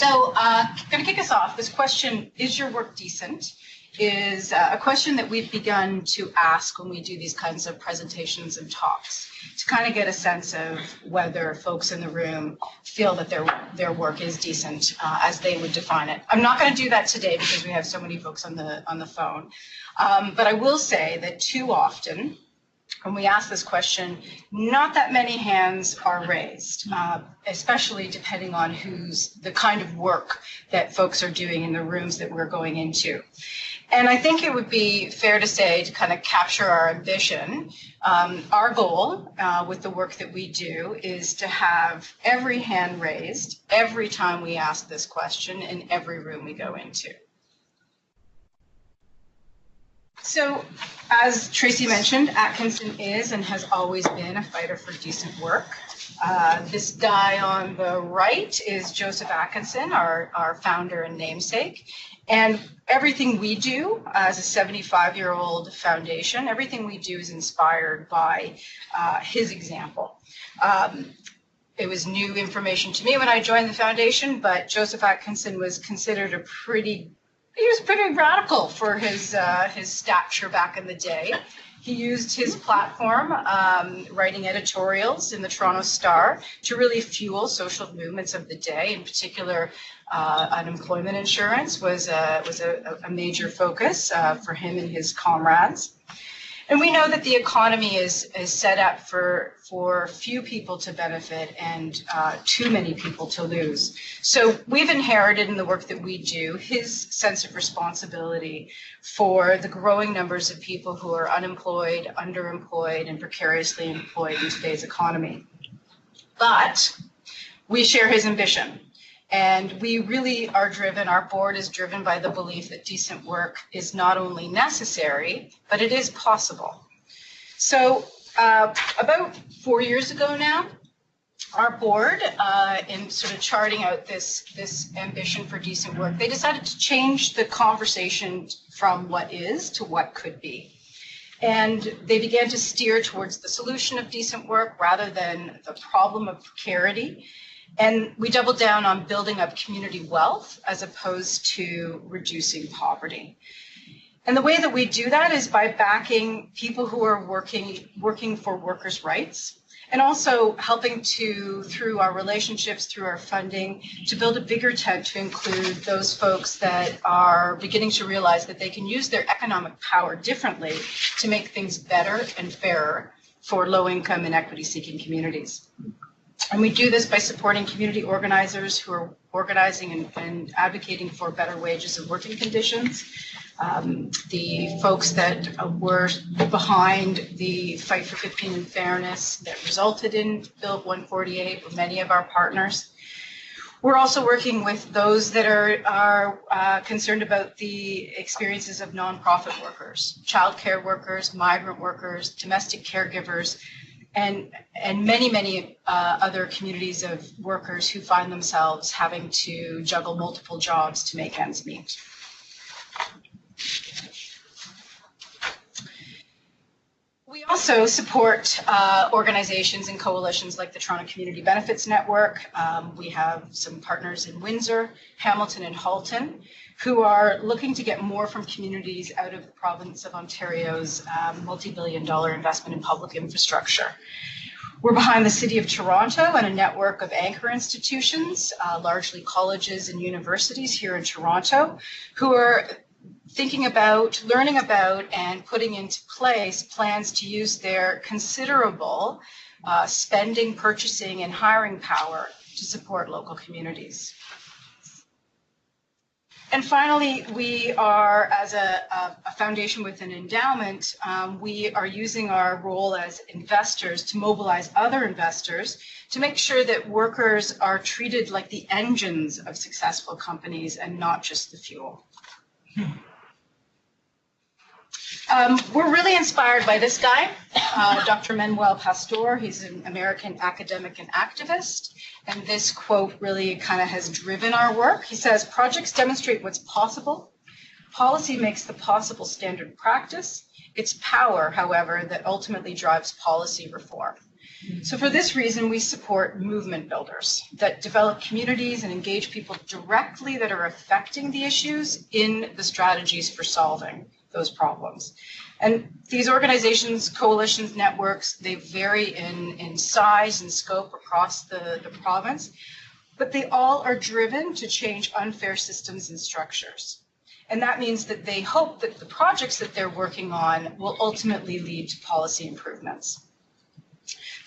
So I'm going to kick us off. This question, is your work decent, is a question that we've begun to ask when we do these kinds of presentations and talks to kind of get a sense of whether folks in the room feel that their work is decent as they would define it. I'm not going to do that today because we have so many folks on the phone, but I will say that too often when we ask this question, not that many hands are raised, especially depending on the kind of work that folks are doing in the rooms that we're going into. And I think it would be fair to say, to kind of capture our ambition, our goal with the work that we do is to have every hand raised every time we ask this question in every room we go into. So, as Tracy mentioned, Atkinson is and has always been a fighter for decent work. This guy on the right is Joseph Atkinson, our founder and namesake. And everything we do as a 75-year-old foundation, everything we do is inspired by his example. It was new information to me when I joined the foundation, but Joseph Atkinson was considered he was pretty radical for his stature back in the day. He used his platform, writing editorials in the Toronto Star, to really fuel social movements of the day. In particular, unemployment insurance was a major focus for him and his comrades. And we know that the economy is set up for few people to benefit and too many people to lose. So we've inherited in the work that we do his sense of responsibility for the growing numbers of people who are unemployed, underemployed, and precariously employed in today's economy. But we share his ambition. And we really are driven, our board is driven by the belief that decent work is not only necessary, but it is possible. So about 4 years ago now, our board, in sort of charting out this ambition for decent work, they decided to change the conversation from what is to what could be. And they began to steer towards the solution of decent work rather than the problem of precarity. And we doubled down on building up community wealth as opposed to reducing poverty. And the way that we do that is by backing people who are working for workers' rights, and also helping to, through our relationships, through our funding, to build a bigger tent to include those folks that are beginning to realize that they can use their economic power differently to make things better and fairer for low-income and equity-seeking communities. And we do this by supporting community organizers who are organizing and advocating for better wages and working conditions. The folks that were behind the fight for 15 and fairness that resulted in Bill 148 were many of our partners. We're also working with those that are concerned about the experiences of nonprofit workers, childcare workers, migrant workers, domestic caregivers, and many other communities of workers who find themselves having to juggle multiple jobs to make ends meet. We also support organizations and coalitions like the Toronto Community Benefits Network. We have some partners in Windsor, Hamilton, and Halton who are looking to get more from communities out of the province of Ontario's multi-billion-dollar investment in public infrastructure. We're behind the City of Toronto and a network of anchor institutions, largely colleges and universities here in Toronto, who are thinking about, learning about, and putting into place plans to use their considerable spending, purchasing, and hiring power to support local communities. And finally, we are, as a foundation with an endowment, we are using our role as investors to mobilize other investors to make sure that workers are treated like the engines of successful companies and not just the fuel. We're really inspired by this guy, Dr. Manuel Pastor. He's an American academic and activist. And this quote really kind of has driven our work. He says, "Projects demonstrate what's possible. Policy makes the possible standard practice. It's power, however, that ultimately drives policy reform." So for this reason, we support movement builders that develop communities and engage people directly that are affecting the issues in the strategies for solving those problems. And these organizations, coalitions, networks, they vary in size and scope across the province, but they all are driven to change unfair systems and structures. And that means that they hope that the projects that they're working on will ultimately lead to policy improvements.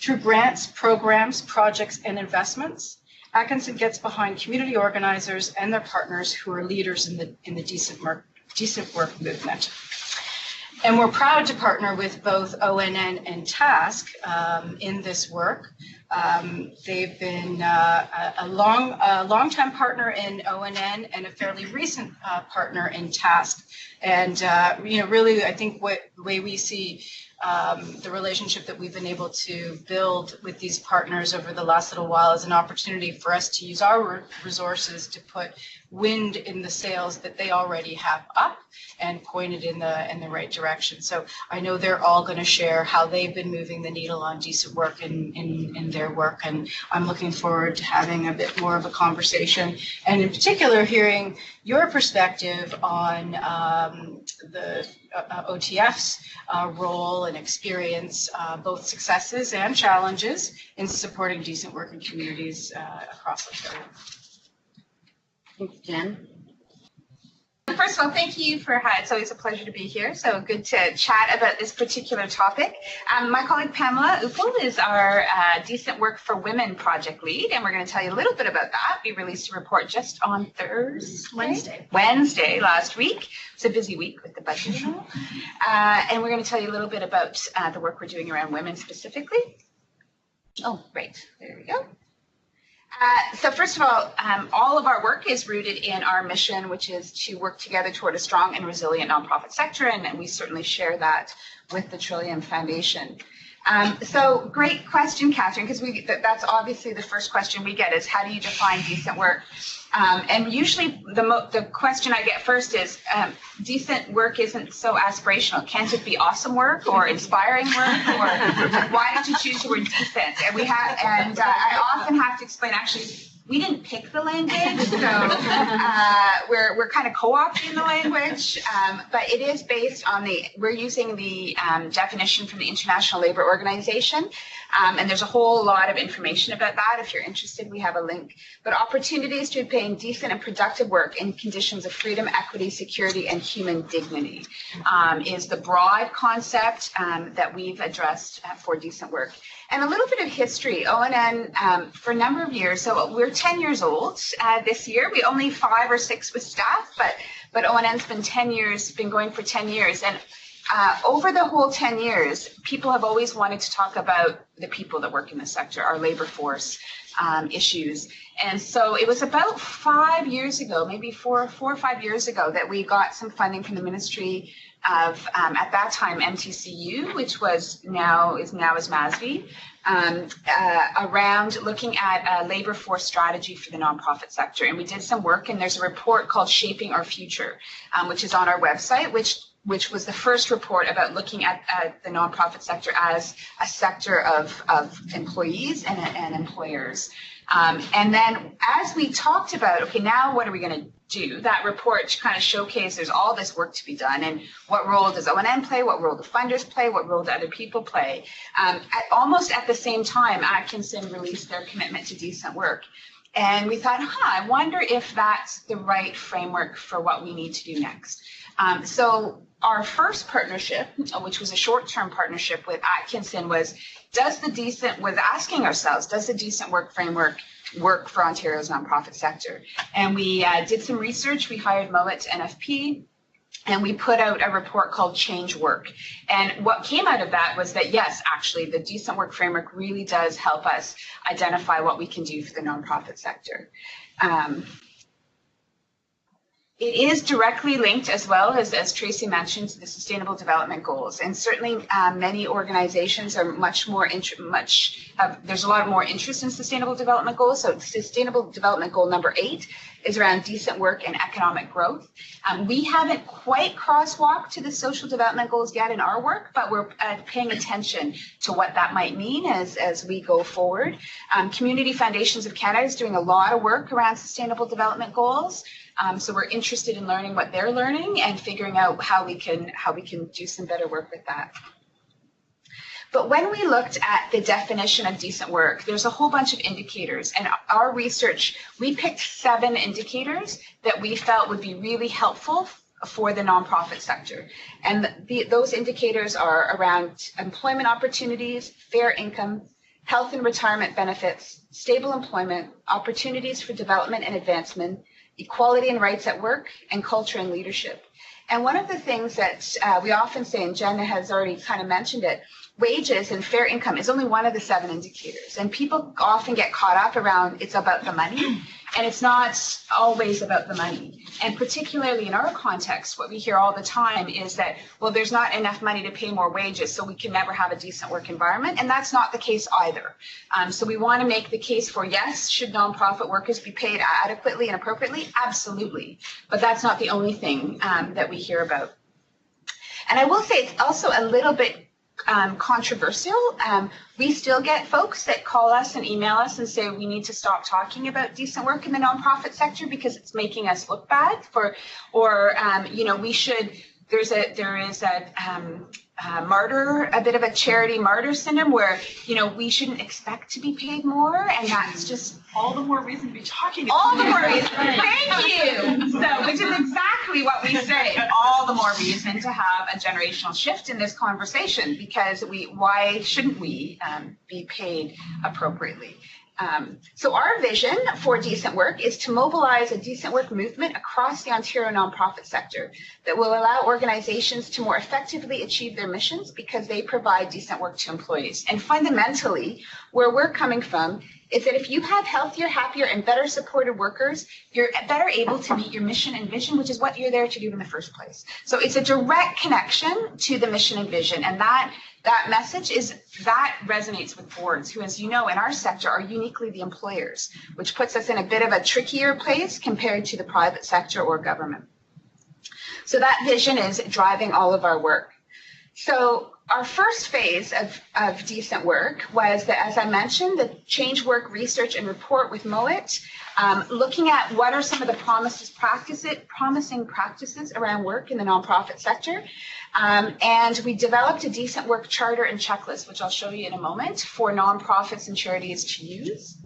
Through grants, programs, projects, and investments, Atkinson gets behind community organizers and their partners who are leaders in the decent work movement. And we're proud to partner with both ONN and TASK in this work. They've been a long-time partner in ONN and a fairly recent partner in TASK. And really, I think the way we see the relationship that we've been able to build with these partners over the last little while is an opportunity for us to use our resources to put wind in the sails that they already have up and pointed in the right direction. So I know they're all going to share how they've been moving the needle on decent work in their work, and I'm looking forward to having a bit more of a conversation, and in particular hearing your perspective on the OTF's role and experience, both successes and challenges in supporting decent working communities across Ontario. Thanks, Jen. First of all, thank you for it's always a pleasure to be here. So good to chat about this particular topic. My colleague Pamela Uppel is our Decent Work for Women project lead, and we're going to tell you a little bit about that. We released a report just on Wednesday last week. It's a busy week with the budget and all. And we're going to tell you a little bit about the work we're doing around women specifically. Oh, great. There we go. So first of all of our work is rooted in our mission, which is to work together toward a strong and resilient nonprofit sector, and we certainly share that with the Trillium Foundation. So great question, Catherine, because that's obviously the first question we get is how do you define decent work? And usually the question I get first is decent work isn't so aspirational. Can't it be awesome work or inspiring work, or why did you choose the word decent? And I often have to explain, actually, we didn't pick the language, so we're kind of co-opting the language, but it is based on we're using the definition from the International Labour Organization, and there's a whole lot of information about that. If you're interested, we have a link. But opportunities to obtain decent and productive work in conditions of freedom, equity, security, and human dignity is the broad concept that we've addressed for decent work. And a little bit of history. ONN, for a number of years, so we're 10 years old this year. We only 5 or 6 with staff, but ONN's been going for 10 years. And over the whole 10 years, people have always wanted to talk about the people that work in the sector, our labor force issues. And so it was about 5 years ago, maybe 4 or 5 years ago, that we got some funding from the Ministry of, at that time, MTCU, which is now as MASB, around looking at a labor force strategy for the nonprofit sector. And we did some work, and there's a report called Shaping Our Future, which is on our website, which was the first report about looking at the nonprofit sector as a sector of employees and employers. And then as we talked about, okay, now what are we going to do? That report kind of showcased there's all this work to be done, and what role does ONN play, what role do funders play, what role do other people play? Almost at the same time, Atkinson released their commitment to decent work. And we thought, I wonder if that's the right framework for what we need to do next. So our first partnership, which was a short-term partnership with Atkinson, was asking ourselves, does the decent work framework work for Ontario's nonprofit sector? And we did some research. We hired Moet NFP, and we put out a report called Change Work. And what came out of that was that, yes, actually, the decent work framework really does help us identify what we can do for the nonprofit sector. It is directly linked, as well as Tracy mentioned, to the Sustainable Development Goals, and certainly many organizations are there's a lot more interest in Sustainable Development Goals. So Sustainable Development Goal number 8 is around decent work and economic growth. We haven't quite crosswalked to the social development goals yet in our work, but we're paying attention to what that might mean as we go forward. Community Foundations of Canada is doing a lot of work around sustainable development goals. So we're interested in learning what they're learning and figuring out how we can do some better work with that. But when we looked at the definition of decent work, there's a whole bunch of indicators. And our research, we picked 7 indicators that we felt would be really helpful for the nonprofit sector. And those indicators are around employment opportunities, fair income, health and retirement benefits, stable employment, opportunities for development and advancement, equality and rights at work, and culture and leadership. And one of the things that we often say, and Jenn has already kind of mentioned it, wages and fair income is only one of the 7 indicators. And people often get caught up around it's about the money, and it's not always about the money. And particularly in our context, what we hear all the time is that, well, there's not enough money to pay more wages, so we can never have a decent work environment. And that's not the case either. So we want to make the case for, yes, should nonprofit workers be paid adequately and appropriately? Absolutely. But that's not the only thing that we hear about. And I will say it's also a little bit controversial. We still get folks that call us and email us and say we need to stop talking about decent work in the nonprofit sector because it's making us look bad we should. There is a bit of a charity martyr syndrome where, we shouldn't expect to be paid more, and that's just all the more reason to be talking about all the more reason. Thank you. So, which is exactly what we say. All the more reason to have a generational shift in this conversation, because why shouldn't we be paid appropriately? So our vision for decent work is to mobilize a decent work movement across the Ontario nonprofit sector that will allow organizations to more effectively achieve their missions because they provide decent work to employees. And fundamentally, where we're coming from is that if you have healthier, happier, and better supported workers, you're better able to meet your mission and vision, which is what you're there to do in the first place. So it's a direct connection to the mission and vision, and that message resonates with boards who, as you know, in our sector are uniquely the employers, which puts us in a bit of a trickier place compared to the private sector or government. So that vision is driving all of our work. So our first phase of decent work was that, as I mentioned, the change work research and report with Moet, looking at what are some of the promising practices around work in the nonprofit sector. And we developed a decent work charter and checklist, which I'll show you in a moment, for nonprofits and charities to use.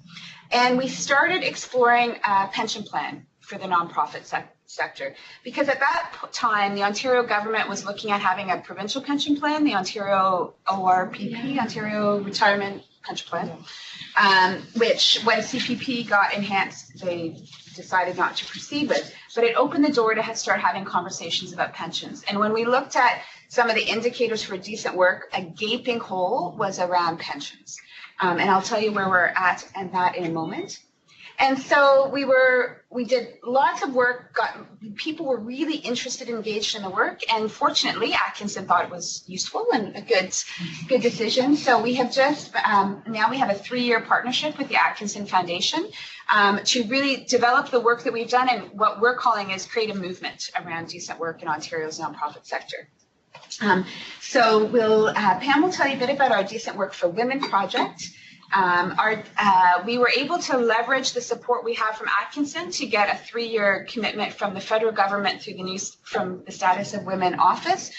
And we started exploring a pension plan for the nonprofit sector, because at that time, the Ontario government was looking at having a provincial pension plan, the Ontario ORPP, Ontario Retirement Pension Plan, which when CPP got enhanced, they decided not to proceed with, but it opened the door to start having conversations about pensions. And when we looked at some of the indicators for decent work, a gaping hole was around pensions. And I'll tell you where we're at and that in a moment. And so we did lots of work, people were really interested and engaged in the work, and fortunately Atkinson thought it was useful and a good decision. So we have just, now we have a 3-year partnership with the Atkinson Foundation to really develop the work that we've done and what we're calling is create a movement around decent work in Ontario's nonprofit sector. So Pam will tell you a bit about our Decent Work for Women project. We were able to leverage the support we have from Atkinson to get a 3-year commitment from the federal government from the Status of Women office,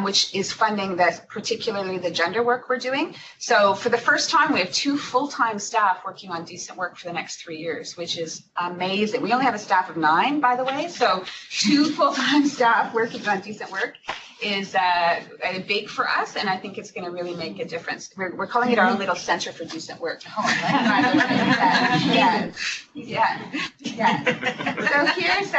which is funding particularly the gender work we're doing. So for the first time, we have 2 full-time staff working on decent work for the next 3 years, which is amazing. We only have a staff of 9, by the way, so 2 full-time staff working on decent work is big for us, and I think it's going to really make a difference. We're calling it our own little center for decent work. Oh, yeah. So here's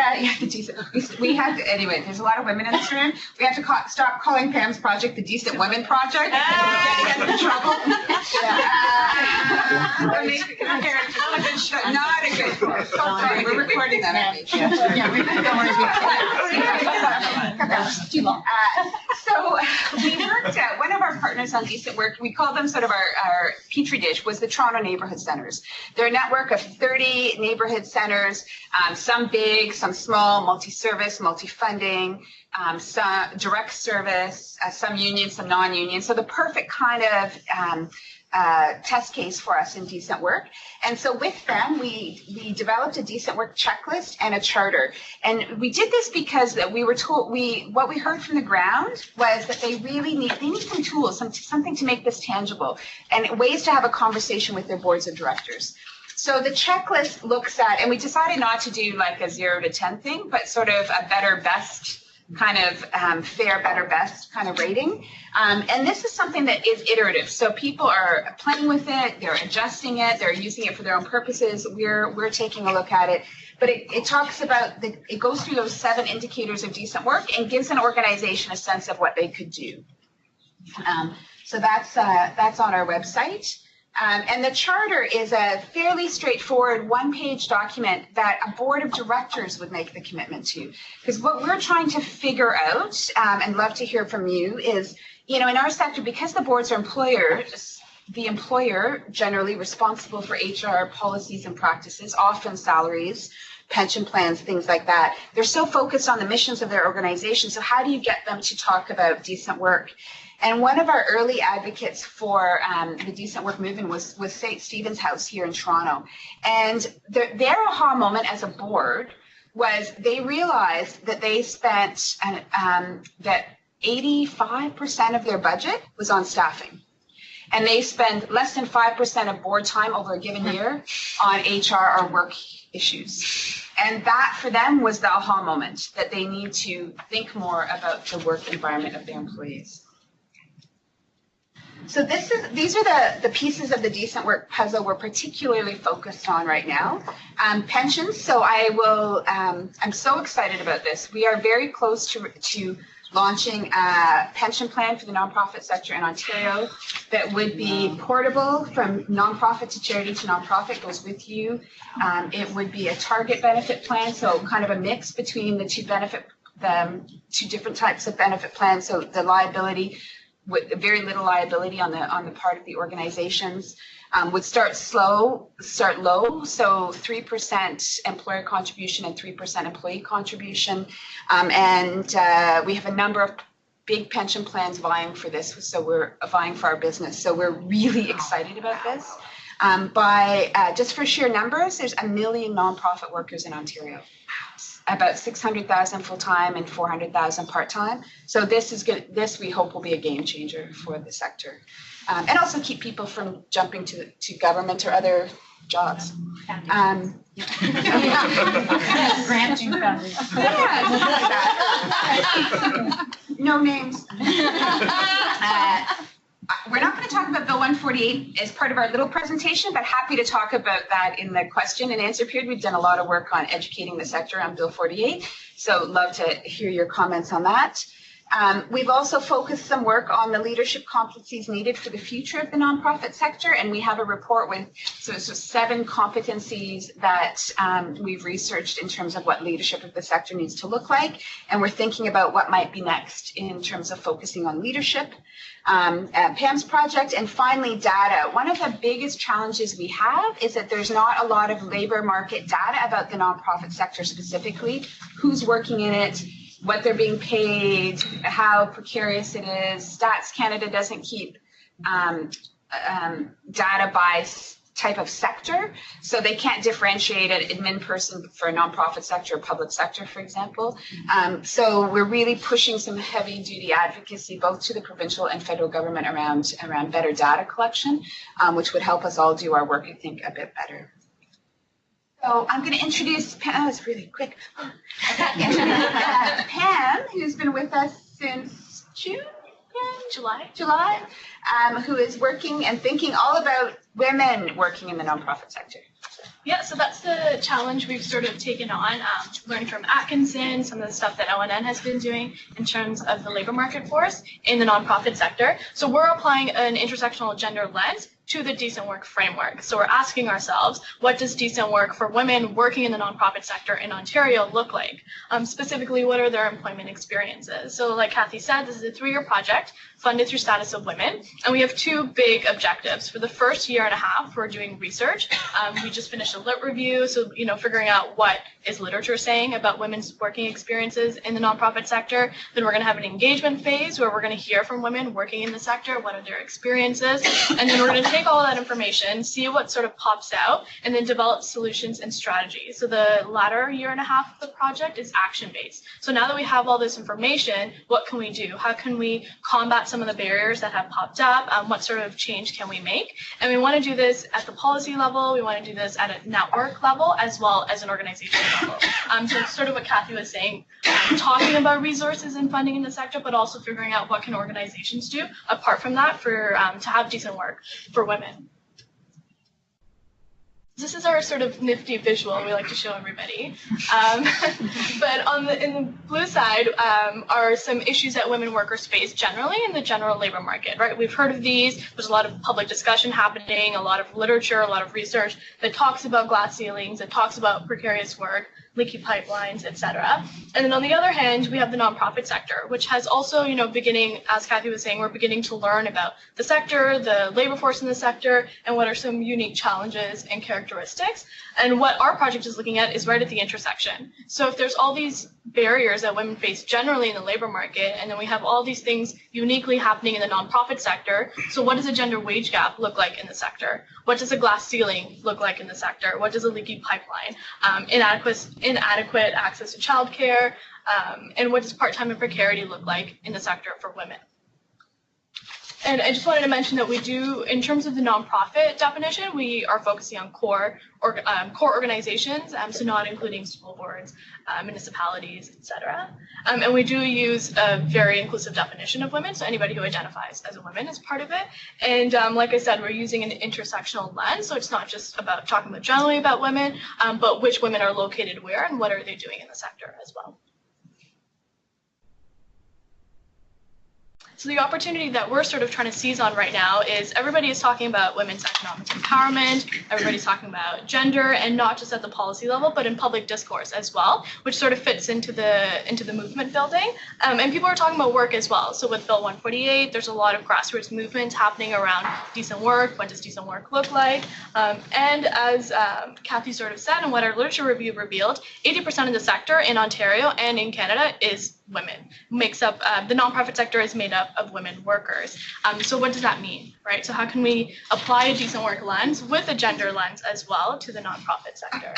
decent. We have to, anyway. There's a lot of women in this room. We have to stop calling Pam's project the Decent Women Project. Get in trouble. Not a good. Sorry, we're recording that. Yeah, don't worry. Too long. So we worked at one of our partners on decent work. We call them sort of our petri dish, was the Toronto Neighborhood Centres. They're a network of 30 neighborhood centres, some big, some small, multi-service, multi-funding, some direct service, some union, some non-union. So the perfect kind of test case for us in decent work. And so with them, we developed a decent work checklist and a charter. And we did this because that we were told, what we heard from the ground was that they need some tools, something to make this tangible, and ways to have a conversation with their boards of directors. So the checklist looks at, and we decided not to do like a 0 to 10 thing, but sort of a better, best kind of fair, better, best kind of rating. And this is something that is iterative. So people are playing with it, they're adjusting it, they're using it for their own purposes. We're taking a look at it. But it talks about, it goes through those 7 indicators of decent work and gives an organization a sense of what they could do. So that's on our website. And the charter is a fairly straightforward one-page document that a board of directors would make the commitment to. Because what we're trying to figure out, and love to hear from you, is, in our sector, because the boards are employers, the employer generally responsible for HR policies and practices, often salaries, pension plans, things like that. They're so focused on the missions of their organization. So how do you get them to talk about decent work? And one of our early advocates for the decent work movement was St. Stephen's House here in Toronto. And their aha moment as a board was they realized that they spent that 85% of their budget was on staffing. And they spend less than 5% of board time over a given year on HR or work issues. And that for them was the aha moment, that they need to think more about the work environment of their employees. So these are the pieces of the decent work puzzle we're particularly focused on right now. Pensions. So I'm so excited about this. We are very close to launching a pension plan for the nonprofit sector in Ontario that would be portable from nonprofit to charity to nonprofit, goes with you. It would be a target benefit plan, so kind of a mix between the two different types of benefit plans. So the liability, with very little liability on the part of the organizations, would start low, so 3% employer contribution and 3% employee contribution. And we have a number of big pension plans vying for this, so we're vying for our business. So we're really excited about this. Just for sheer numbers, there's 1 million nonprofit workers in Ontario. About 600,000 full-time and 400,000 part-time. So this is good. This we hope will be a game changer for the sector, and also keep people from jumping to government or other jobs. Granting foundation. No names. We're not going to talk about Bill 148 as part of our little presentation, but happy to talk about that in the question and answer period. We've done a lot of work on educating the sector on Bill 48, so love to hear your comments on that. We've also focused some work on the leadership competencies needed for the future of the nonprofit sector, and we have a report with 7 competencies that we've researched in terms of what leadership of the sector needs to look like, and we're thinking about what might be next in terms of focusing on leadership. Pam's project, and finally data. One of the biggest challenges we have is that there's not a lot of labor market data about the nonprofit sector specifically, who's working in it, what they're being paid, how precarious it is. Stats Canada doesn't keep data by type of sector, so they can't differentiate an admin person for a nonprofit sector or public sector, for example. So we're really pushing some heavy duty advocacy both to the provincial and federal government around better data collection, which would help us all do our work, I think, a bit better. So I'm going to introduce Pam. Oh, it's really quick. Pam, who's been with us since July, who is working and thinking all about women working in the nonprofit sector. Yeah, so that's the challenge we've sort of taken on, learning from Atkinson, some of the stuff that ONN has been doing in terms of the labor market force in the nonprofit sector. So we're applying an intersectional gender lens to the decent work framework. So we're asking ourselves, what does decent work for women working in the nonprofit sector in Ontario look like? Specifically, what are their employment experiences? So like Kathy said, this is a 3-year project funded through Status of Women, and we have 2 big objectives. For the first year and a half, we're doing research. We just finished a lit review, so figuring out what is literature saying about women's working experiences in the nonprofit sector. Then we're going to have an engagement phase where we're going to hear from women working in the sector, what are their experiences, and then we're going to take all of that information, see what sort of pops out, and then develop solutions and strategies. So the latter year and a half of the project is action-based. So now that we have all this information, what can we do? How can we combat some of the barriers that have popped up? What sort of change can we make? And we want to do this at the policy level. We want to do this at a network level as well as an organization level. So it's sort of what Kathy was saying, talking about resources and funding in the sector, but also figuring out what can organizations do apart from that for to have decent work for women. This is our sort of nifty visual we like to show everybody. But in the blue side are some issues that women workers face generally in the general labor market, right? We've heard of these. There's a lot of public discussion happening, a lot of literature, a lot of research that talks about glass ceilings, that talks about precarious work, leaky pipelines, etc. And then on the other hand, we have the nonprofit sector, which has also, beginning, as Kathy was saying, we're beginning to learn about the sector, the labor force in the sector, and what are some unique challenges and characteristics. And what our project is looking at is right at the intersection. So if there's all these barriers that women face generally in the labor market, and then we have all these things uniquely happening in the nonprofit sector, so what does a gender wage gap look like in the sector? What does a glass ceiling look like in the sector? What does a leaky pipeline? Inadequate access to childcare, and what does part-time and precarity look like in the sector for women? And I just wanted to mention that we do, in terms of the nonprofit definition, we are focusing on core organizations, so not including school boards, municipalities, etc. And we do use a very inclusive definition of women, so anybody who identifies as a woman is part of it. And like I said, we're using an intersectional lens, so it's not just about talking generally about women, but which women are located where and what are they doing in the sector as well. So the opportunity that we're sort of trying to seize on right now is everybody is talking about women's economic empowerment, everybody's talking about gender, and not just at the policy level, but in public discourse as well, which sort of fits into the movement building. And people are talking about work as well. So with Bill 148, there's a lot of grassroots movement happening around decent work. What does decent work look like? And as Kathy sort of said, and what our literature review revealed, 80% of the sector in Ontario and in Canada is women. Makes up the nonprofit sector is made up of women workers. So what does that mean, right? So how can we apply a decent work lens with a gender lens as well to the nonprofit sector?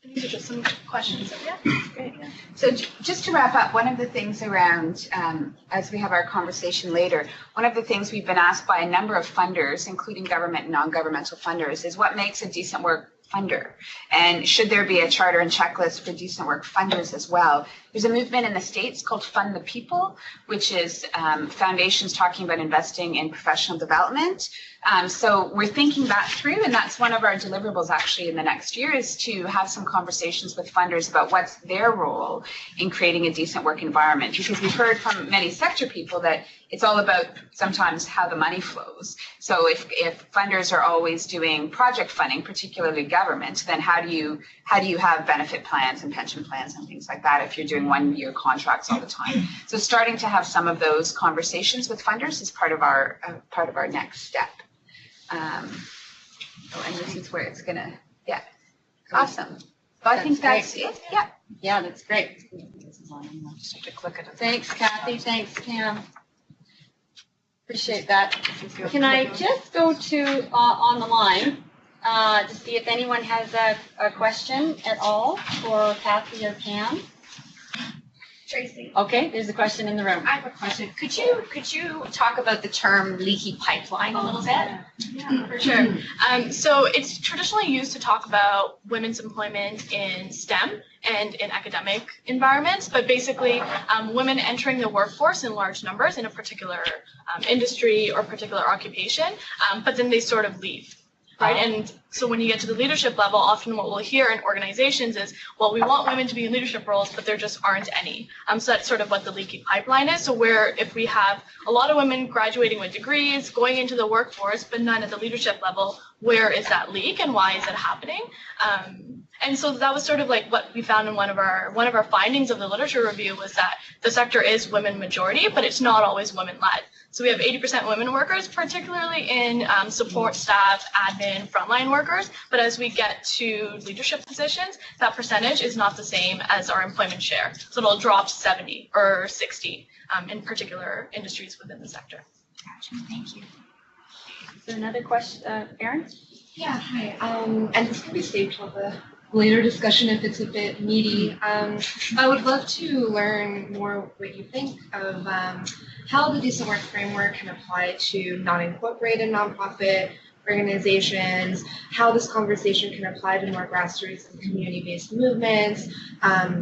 These are just some questions. So yeah, great. Yeah. So just to wrap up, one of the things around, as we have our conversation later, one of the things we've been asked by a number of funders, including government and non-governmental funders, is what makes a decent work funder, and should there be a charter and checklist for decent work funders as well? There's a movement in the States called Fund the People, which is foundations talking about investing in professional development. So we're thinking that through, and that's one of our deliverables actually in the next year, is to have some conversations with funders about what's their role in creating a decent work environment, because we've heard from many sector people that it's all about sometimes how the money flows. So if funders are always doing project funding, particularly government, then how do you have benefit plans and pension plans and things like that if you're doing 1-year contracts all the time? So starting to have some of those conversations with funders is part of our next step. And this is where it's gonna, yeah, awesome. So I think that's it. Yeah. Yeah, that's great. Just have to click it. Thanks, Kathy. Thanks, Pam. Appreciate that. Can I just go to on the line to see if anyone has a question at all for Kathy or Pam? Tracy. Okay, there's a question in the room. I have a question. Could you talk about the term leaky pipeline a little bit? Yeah, for sure. So it's traditionally used to talk about women's employment in STEM and in academic environments, but basically women entering the workforce in large numbers in a particular industry or particular occupation, but then they sort of leave. right? And so when you get to the leadership level, often what we'll hear in organizations is, well, we want women to be in leadership roles, but there just aren't any. So that's sort of what the leaky pipeline is. So where if we have a lot of women graduating with degrees, going into the workforce, but none at the leadership level, where is that leak and why is it happening? And so that was sort of like what we found in one of our findings of the literature review was that the sector is women majority, but it's not always women led. So we have 80% women workers, particularly in support staff, admin, frontline workers. But as we get to leadership positions, that percentage is not the same as our employment share. So it'll drop to 70 or 60 in particular industries within the sector. Gotcha. Thank you. Is there another question, Erin? Yeah, hi. And this can be saved for the later discussion if it's a bit meaty. I would love to learn more what you think of how the decent work framework can apply to non-incorporated nonprofit organizations, how this conversation can apply to more grassroots and community-based movements.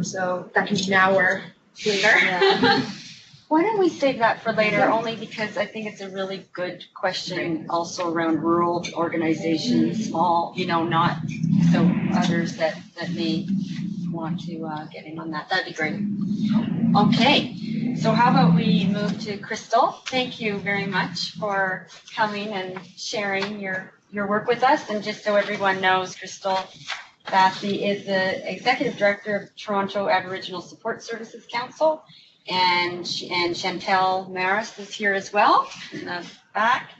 So that can be now or later. Yeah. Why don't we save that for later, only because I think it's a really good question also around rural organizations, small, not so others that may want to get in on that. That'd be great. Okay, so how about we move to Crystal? Thank you very much for coming and sharing your work with us. And just so everyone knows, Crystal Bassey is the Executive Director of Toronto Aboriginal Support Services Council. And Chantel Maris is here as well in the back,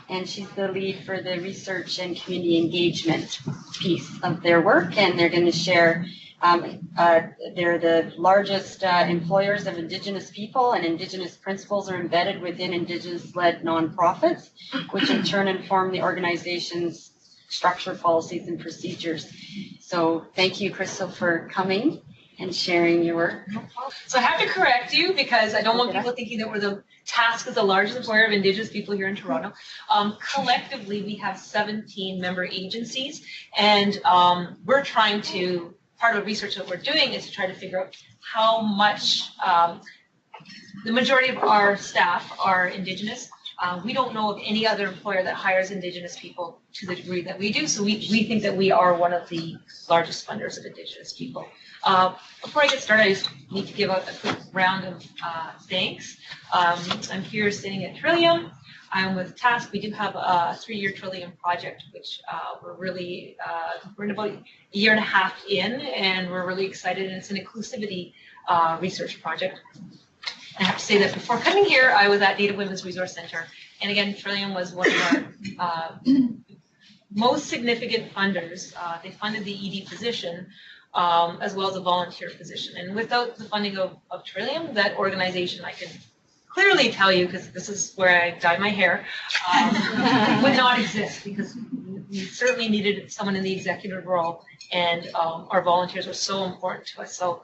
and she's the lead for the research and community engagement piece of their work, and they're going to share, they're the largest employers of Indigenous people, and Indigenous principles are embedded within Indigenous-led nonprofits, which in turn inform the organization's structure, policies, and procedures. So thank you, Crystal, for coming and sharing your work. So I have to correct you because I don't want people thinking that we're the task as the largest employer of Indigenous people here in Toronto. Collectively, we have 17 member agencies, and we're trying to, part of the research that we're doing is to try to figure out how much, the majority of our staff are Indigenous. We don't know of any other employer that hires Indigenous people to the degree that we do, so we think that we are one of the largest funders of Indigenous people. Before I get started, I just need to give out a quick round of thanks. I'm here sitting at Trillium. I'm with TASK. We do have a 3-year Trillium project, which we're in about a year and a half in, and we're really excited, and it's an inclusivity research project. I have to say that before coming here, I was at Native Women's Resource Center, and again, Trillium was one of our most significant funders. They funded the ED position, as well as a volunteer position. And without the funding of Trillium, that organization, I can clearly tell you, because this is where I dye my hair, would not exist, because we certainly needed someone in the executive role, and our volunteers were so important to us. So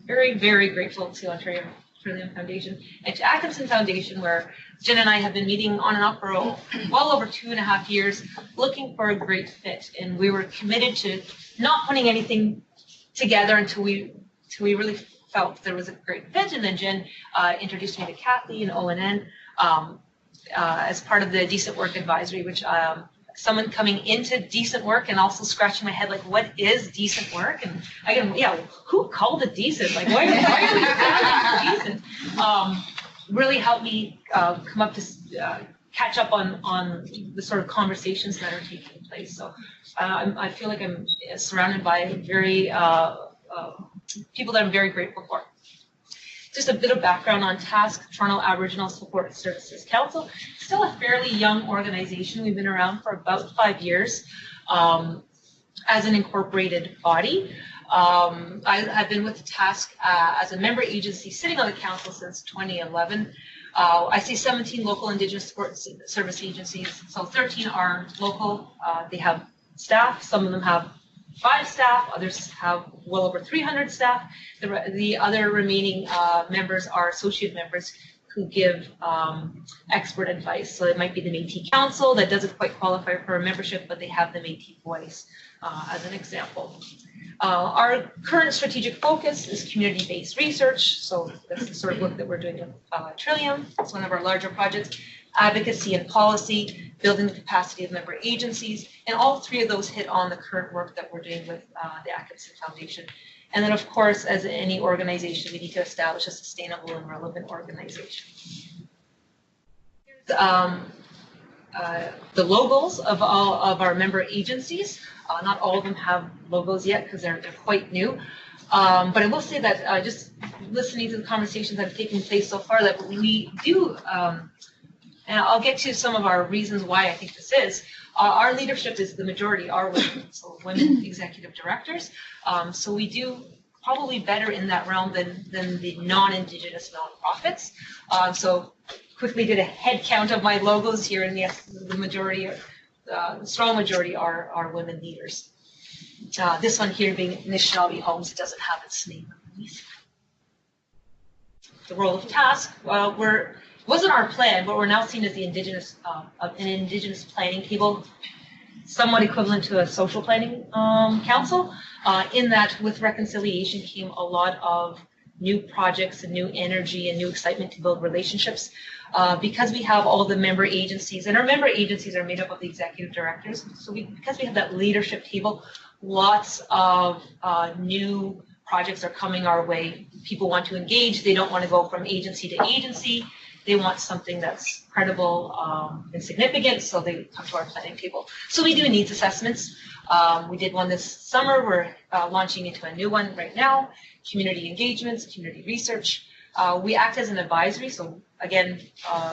very, very grateful to Ontario Trillium Foundation and to Atkinson Foundation, where Jen and I have been meeting on and off for well over 2.5 years, looking for a great fit. And we were committed to not putting anything together until we really felt there was a great fit. And then Jen introduced me to Kathy and ONN as part of the Decent Work Advisory, which someone coming into decent work and also scratching my head, like, what is decent work? And I go, yeah, who called it decent? Like, why are we decent? Really helped me come up to catch up on the sort of conversations that are taking place. So I feel like I'm surrounded by very people that I'm very grateful for. Just a bit of background on TASK, Toronto Aboriginal Support Services Council. Still a fairly young organization. We've been around for about 5 years as an incorporated body. I have been with TASK as a member agency sitting on the council since 2011. I see 17 local Indigenous support service agencies, so 13 are local. They have staff. Some of them have 5 staff, others have well over 300 staff. The other remaining members are associate members who give expert advice. So it might be the Métis Council that doesn't quite qualify for a membership, but they have the Métis voice as an example. Our current strategic focus is community-based research. So that's the sort of work that we're doing with Trillium. It's one of our larger projects. advocacy and policy, building the capacity of member agencies, and all three of those hit on the current work that we're doing with the Atkinson Foundation. And then, of course, as any organization, we need to establish a sustainable and relevant organization. Here's the logos of all of our member agencies. Not all of them have logos yet because they're quite new. But I will say that just listening to the conversations that have taken place so far, that we do, and I'll get to some of our reasons why I think this is, our leadership is the majority are women, so women executive directors. So we do probably better in that realm than the non-Indigenous nonprofits. So quickly did a head count of my logos here, and yes, the majority, the strong majority are women leaders. This one here being Anishinaabe Homes, it doesn't have its name underneath. The role of task, wasn't our plan, but we're now seen as the Indigenous, an Indigenous planning table, somewhat equivalent to a social planning council, in that with reconciliation came a lot of new projects and new energy and new excitement to build relationships. Because we have all the member agencies, and our member agencies are made up of the executive directors, so because we have that leadership table, lots of new projects are coming our way. People want to engage. They don't want to go from agency to agency. They want something that's credible and significant, so they come to our planning table. So we do needs assessments. We did one this summer. We're launching into a new one right now. Community engagements, community research. We act as an advisory. So again,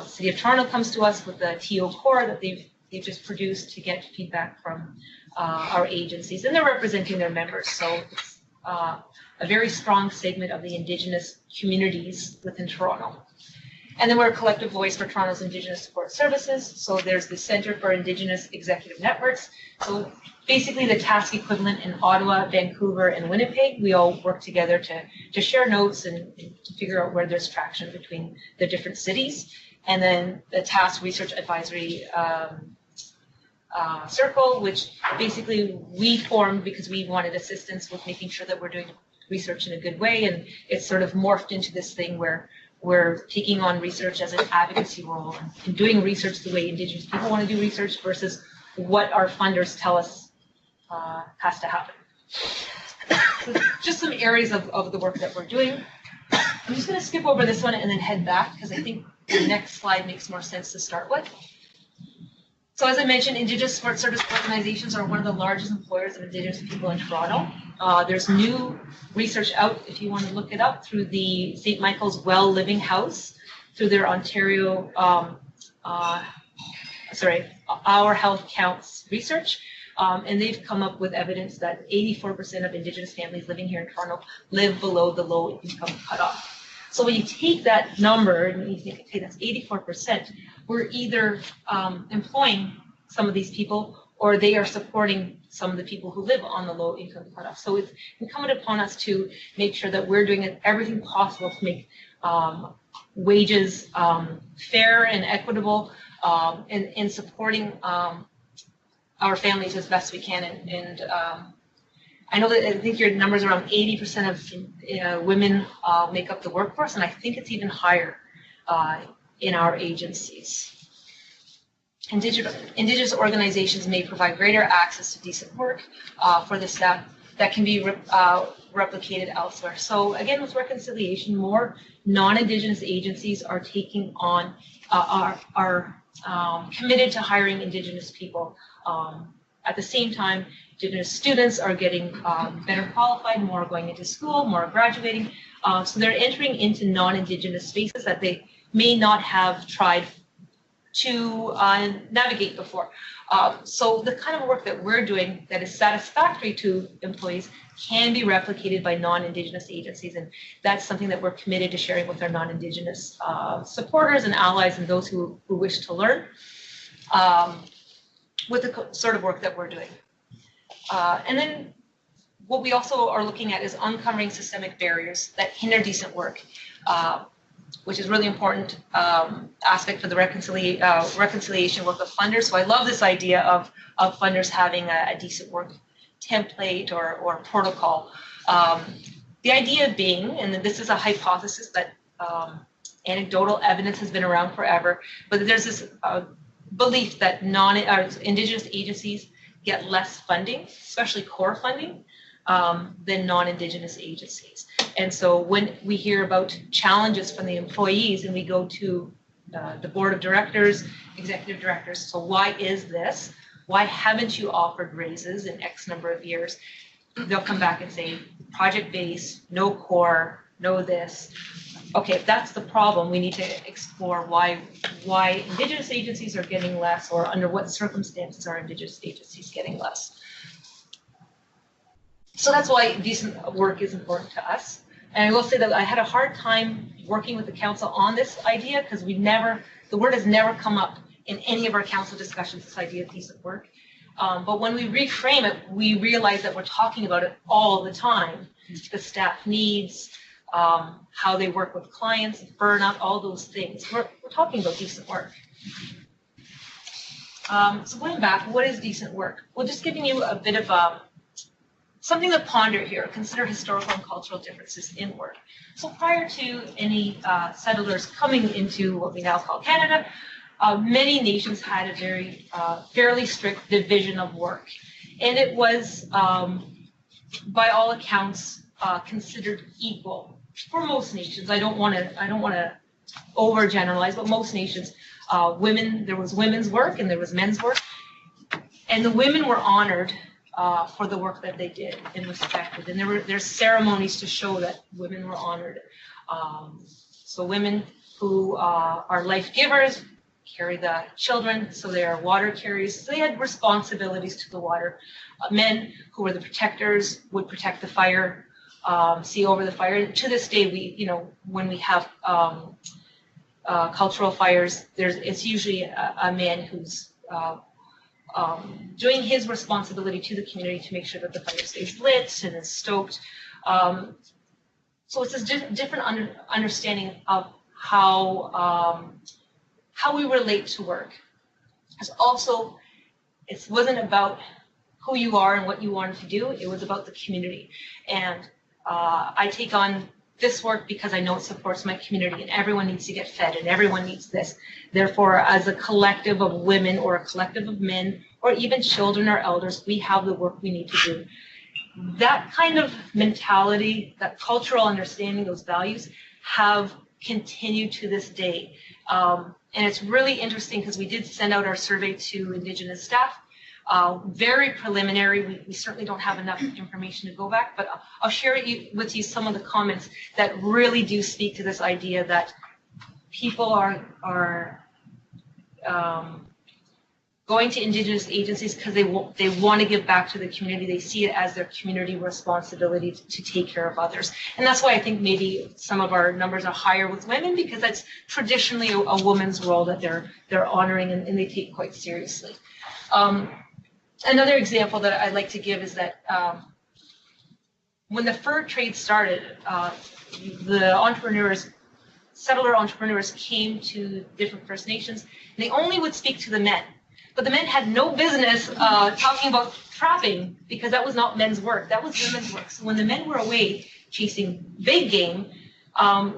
City of Toronto comes to us with the TO core that they've just produced to get feedback from our agencies, and they're representing their members. So it's a very strong segment of the Indigenous communities within Toronto. And then we're a collective voice for Toronto's Indigenous support services. So there's the Centre for Indigenous Executive Networks. So basically the task equivalent in Ottawa, Vancouver, and Winnipeg. We all work together to share notes and to figure out where there's traction between the different cities. And then the Task Research Advisory Circle, which basically we formed because we wanted assistance with making sure that we're doing research in a good way. And it's sort of morphed into this thing where we're taking on research as an advocacy role and doing research the way Indigenous people want to do research versus what our funders tell us has to happen. So just some areas of the work that we're doing. I'm just going to skip over this one and then head back because I think the next slide makes more sense to start with. So as I mentioned, Indigenous support service organizations are one of the largest employers of Indigenous people in Toronto. There's new research out, if you want to look it up, through the St. Michael's Well Living House, through their Ontario, Our Health Counts research. And they've come up with evidence that 84% of Indigenous families living here in Toronto live below the low income cutoff. So when you take that number and you think, okay, that's 84%, we're either employing some of these people or they are supporting some of the people who live on the low income cutoff. So it's incumbent upon us to make sure that we're doing everything possible to make wages fair and equitable and supporting our families as best we can. And I know that I think your numbers around 80% of women make up the workforce, and I think it's even higher in our agencies. Indigenous organizations may provide greater access to decent work for the staff that can be replicated elsewhere. So again, with reconciliation, more non-Indigenous agencies are taking on, are committed to hiring Indigenous people. At the same time, Indigenous students are getting better qualified, more are going into school, more are graduating. So they're entering into non-Indigenous spaces that they may not have tried to navigate before. So the kind of work that we're doing that is satisfactory to employees can be replicated by non-Indigenous agencies, and that's something that we're committed to sharing with our non-Indigenous supporters and allies and those who wish to learn with the sort of work that we're doing. And then what we also are looking at is uncovering systemic barriers that hinder decent work, which is really important aspect for the reconciliation work of funders. So I love this idea of funders having a decent work template or protocol. The idea being, and this is a hypothesis that anecdotal evidence has been around forever, but there's this belief that Indigenous agencies get less funding, especially core funding, than non-Indigenous agencies. And so when we hear about challenges from the employees and we go to the board of directors, executive directors, so why is this? Why haven't you offered raises in X number of years? They'll come back and say, project-based, no core, no this. Okay, if that's the problem, we need to explore why Indigenous agencies are getting less, or under what circumstances are Indigenous agencies getting less. So that's why decent work is important to us. And I will say that I had a hard time working with the council on this idea because the word has never come up in any of our council discussions, this idea of decent work. But when we reframe it, we realize that we're talking about it all the time. The staff needs, how they work with clients, burnout, all those things. We're talking about decent work. So going back, what is decent work? Well, just giving you a bit of something to ponder here. Consider historical and cultural differences in work. So prior to any settlers coming into what we now call Canada, many nations had a very fairly strict division of work, and it was, by all accounts, considered equal for most nations. I don't want to overgeneralize, but most nations, there was women's work and there was men's work, and the women were honored for the work that they did and respected, and there's ceremonies to show that women were honored. So women who are life givers carry the children, so they are water carriers. So they had responsibilities to the water. Men who were the protectors would protect the fire, see over the fire. To this day, when we have cultural fires, it's usually a man who's doing his responsibility to the community to make sure that the fire stays lit and is stoked. So it's a different understanding of how we relate to work. It wasn't about who you are and what you wanted to do. It was about the community. And I take on this work because I know it supports my community, and everyone needs to get fed, and everyone needs this. Therefore, as a collective of women or a collective of men, or even children or elders, we have the work we need to do. That kind of mentality, that cultural understanding, those values have continued to this day. And it's really interesting because we did send out our survey to Indigenous staff. Very preliminary. We certainly don't have enough information to go back, but I'll share with you some of the comments that really do speak to this idea that people are going to Indigenous agencies because they want to give back to the community. They see it as their community responsibility to take care of others. And that's why I think maybe some of our numbers are higher with women, because that's traditionally a woman's role that they're honoring and they take quite seriously. Another example that I'd like to give is that when the fur trade started, the settler entrepreneurs came to different First Nations, and they only would speak to the men. But the men had no business talking about trapping, because that was not men's work. That was women's work. So when the men were away chasing big game,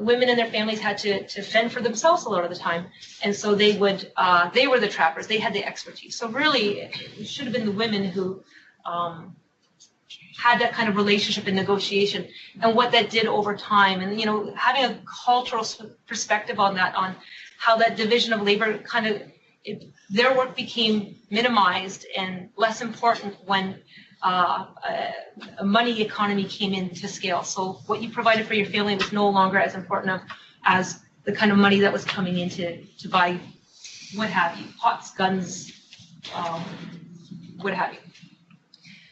women and their families had to fend for themselves a lot of the time. And so they were the trappers. They had the expertise. So really, it should have been the women who had that kind of relationship and negotiation, and what that did over time. And, having a cultural perspective on that, on how that division of labor their work became minimized and less important when a money economy came into scale. So what you provided for your family was no longer as important as the kind of money that was coming in to buy what have you, pots, guns, what have you.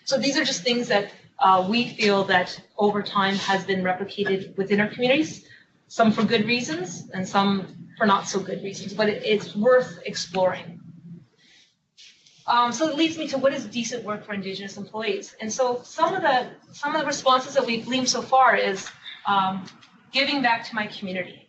So these are just things that we feel that over time has been replicated within our communities, some for good reasons and some for not so good reasons, but it's worth exploring. So it leads me to, what is decent work for Indigenous employees? And so some of the responses that we've gleaned so far is giving back to my community,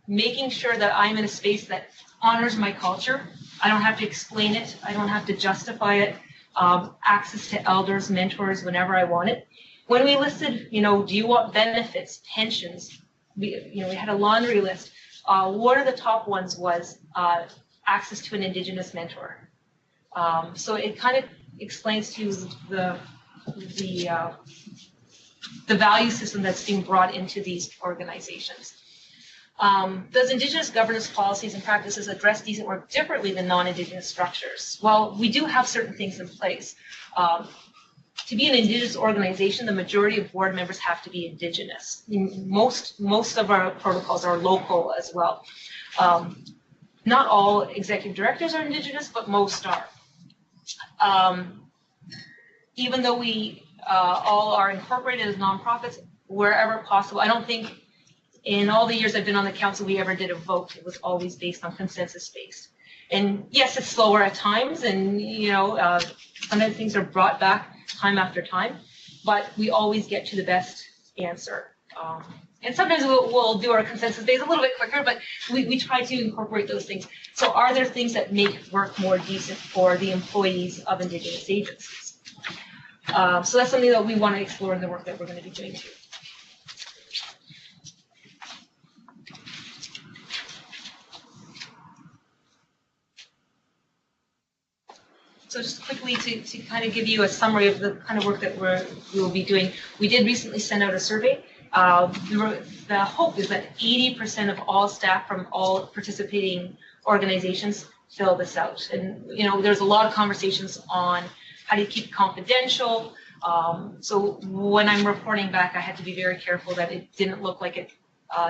making sure that I'm in a space that honors my culture. I don't have to explain it. I don't have to justify it. Access to elders, mentors, whenever I want it. When we listed, do you want benefits, pensions, we had a laundry list. One of the top ones was access to an Indigenous mentor. So it kind of explains to you the value system that's being brought into these organizations. Does Indigenous governance policies and practices address decent work differently than non-Indigenous structures? Well, we do have certain things in place. To be an Indigenous organization, the majority of board members have to be Indigenous. Most of our protocols are local as well. Not all executive directors are Indigenous, but most are. Even though we all are incorporated as nonprofits, wherever possible, I don't think in all the years I've been on the council we ever did a vote. It was always based on consensus-based. And yes, it's slower at times, and sometimes things are brought back time after time, but we always get to the best answer. And sometimes we'll do our consensus based a little bit quicker, but we try to incorporate those things. So are there things that make work more decent for the employees of Indigenous agencies? So that's something that we want to explore in the work that we're going to be doing too. So just quickly to kind of give you a summary of the kind of work that we will be doing. We did recently send out a survey. The hope is that 80% of all staff from all participating organizations fill this out. And there's a lot of conversations on how do you keep it confidential. So when I'm reporting back, I had to be very careful that it didn't look like it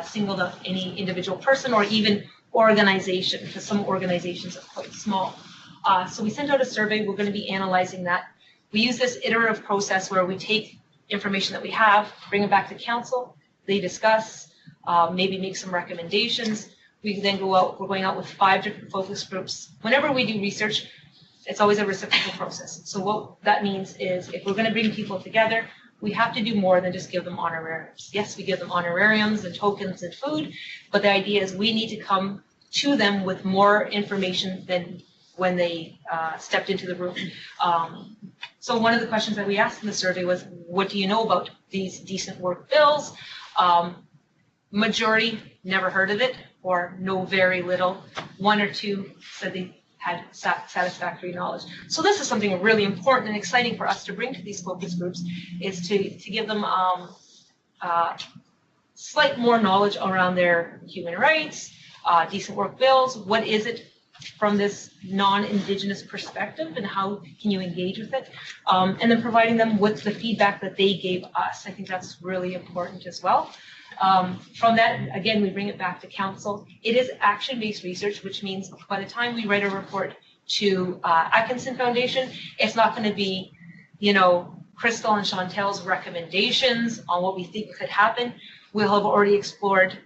singled out any individual person or even organization, because some organizations are quite small. So we sent out a survey. We're going to be analyzing that. We use this iterative process where we take information that we have, bring it back to council, they discuss, maybe make some recommendations. We then go out, we're going out with 5 different focus groups. Whenever we do research, it's always a reciprocal process. So what that means is if we're going to bring people together, we have to do more than just give them honorariums. Yes, we give them honorariums and tokens and food, but the idea is we need to come to them with more information than when they stepped into the room. So one of the questions that we asked in the survey was, what do you know about these decent work bills? Majority never heard of it or know very little. 1 or 2 said they had satisfactory knowledge. So this is something really important and exciting for us to bring to these focus groups, is to give them slight more knowledge around their human rights, decent work bills. What is it from this non-Indigenous perspective, and how can you engage with it? And then providing them with the feedback that they gave us. I think that's really important as well. From that, again, we bring it back to council. It is action-based research, which means by the time we write a report to Atkinson Foundation, it's not going to be, Crystal and Chantel's recommendations on what we think could happen. We'll have already explored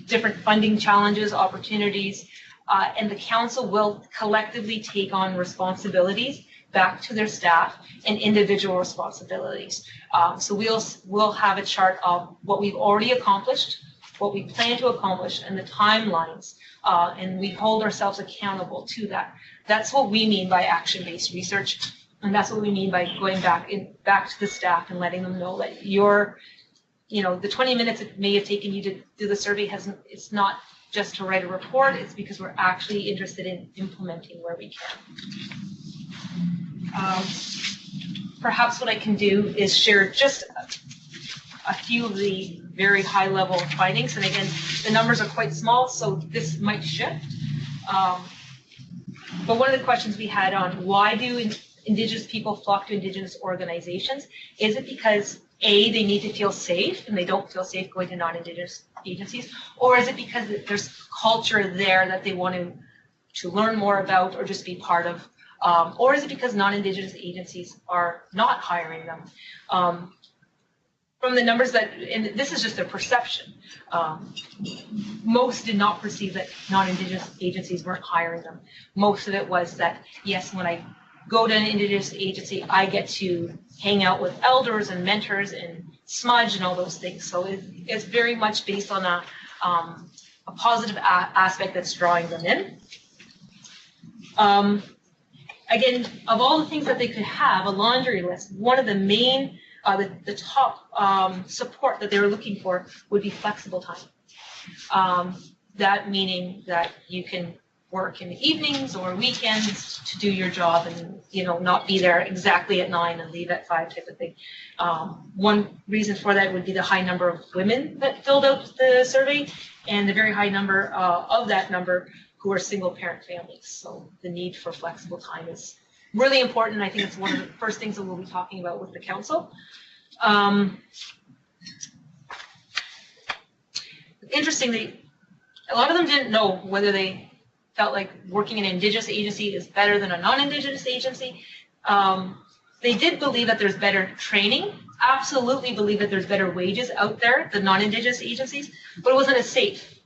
different funding challenges, opportunities, and the council will collectively take on responsibilities back to their staff and individual responsibilities. So we'll have a chart of what we've already accomplished, what we plan to accomplish, and the timelines, and we hold ourselves accountable to that. That's what we mean by action-based research, and that's what we mean by going back to the staff and letting them know that the 20 minutes it may have taken you to do the survey it's not just to write a report, it's because we're actually interested in implementing where we can. Perhaps what I can do is share just a few of the very high level findings. And again, the numbers are quite small, so this might shift. But one of the questions we had on why do Indigenous people flock to Indigenous organizations, is it because A, they need to feel safe and they don't feel safe going to non-Indigenous agencies, or is it because there's culture there that they want to learn more about or just be part of, or is it because non-Indigenous agencies are not hiring them? From the numbers and this is just their perception, most did not perceive that non-Indigenous agencies weren't hiring them. Most of it was that, yes, when I go to an Indigenous agency, I get to hang out with elders and mentors and smudge and all those things. So it's very much based on a positive aspect that's drawing them in. Again, of all the things that they could have, a laundry list, one of the main the top support that they were looking for would be flexible time. That meaning that you can work in the evenings or weekends to do your job and, you know, not be there exactly at 9 and leave at 5 type of thing. One reason for that would be the high number of women that filled out the survey and the very high number of that number who are single parent families. So the need for flexible time is really important. I think it's one of the first things that we'll be talking about with the council. Interestingly, a lot of them didn't know whether they felt like working in an Indigenous agency is better than a non-Indigenous agency. They did believe that there's better training, absolutely believe that there's better wages out there than non-Indigenous agencies, but it wasn't as safe.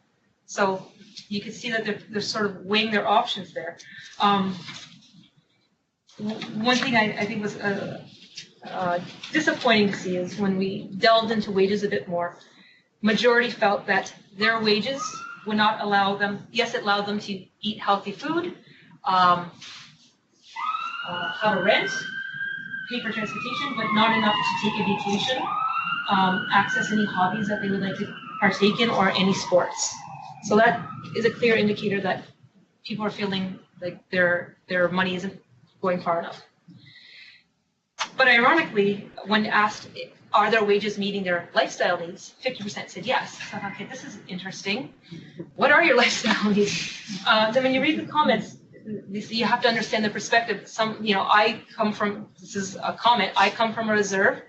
So you can see that they're sort of weighing their options there. One thing I think was disappointing to see is when we delved into wages a bit more, majority felt that their wages would not allow them, yes, it allowed them to eat healthy food, have a rent, pay for transportation, but not enough to take a vacation, access any hobbies that they would like to partake in, or any sports. So that is a clear indicator that people are feeling like their money isn't going far enough. But ironically, when asked, are their wages meeting their lifestyle needs, 50% said yes. So, okay, this is interesting. What are your lifestyle needs? Then when you read the comments, you have to understand the perspective. I come from, this is a comment, I come from a reserve.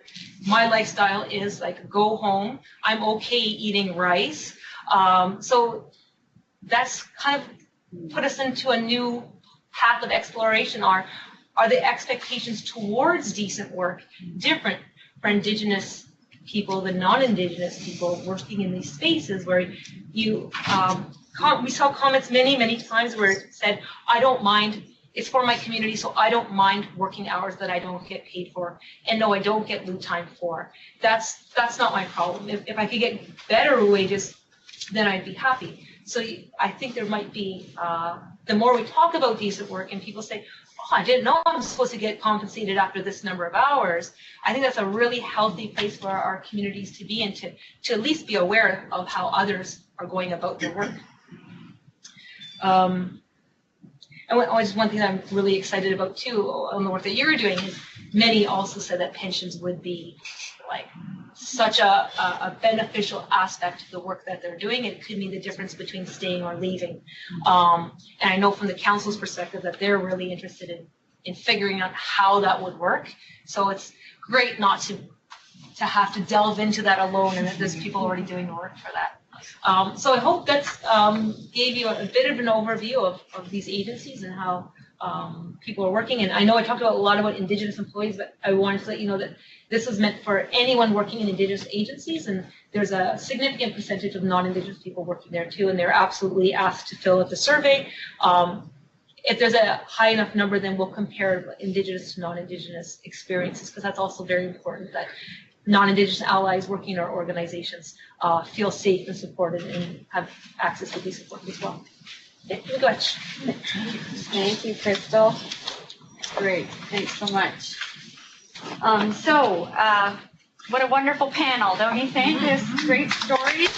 My lifestyle is like, go home. I'm okay eating rice. So that's kind of put us into a new path of exploration. Are the expectations towards decent work different for Indigenous people than non-Indigenous people working in these spaces where you, we saw comments many times where it said, I don't mind, it's for my community, so I don't mind working hours that I don't get paid for, and no, I don't get loo time for. That's not my problem. If I could get better wages, then I'd be happy. So I think there might be, the more we talk about decent work and people say, oh, I didn't know I'm supposed to get compensated after this number of hours, I think that's a really healthy place for our communities to be in, to at least be aware of how others are going about their work. And one thing that I'm really excited about too on the work that you're doing is many also said that pensions would be like such a beneficial aspect to the work that they're doing. It could mean the difference between staying or leaving. And I know from the council's perspective that they're really interested in figuring out how that would work. So it's great not to have to delve into that alone, and that there's people already doing the work for that. So I hope that's gave you a bit of an overview of these agencies and how people are working. And I know I talked a lot about Indigenous employees, but I wanted to let you know that this is meant for anyone working in Indigenous agencies, and there's a significant percentage of non-Indigenous people working there too, and they're absolutely asked to fill out the survey. If there's a high enough number, then we'll compare Indigenous to non-Indigenous experiences, because that's also very important that non-Indigenous allies working in our organizations feel safe and supported and have access to decent work as well. Thank you very much. Thank you, Crystal. Great, thanks so much. What a wonderful panel, don't you think? There's great stories.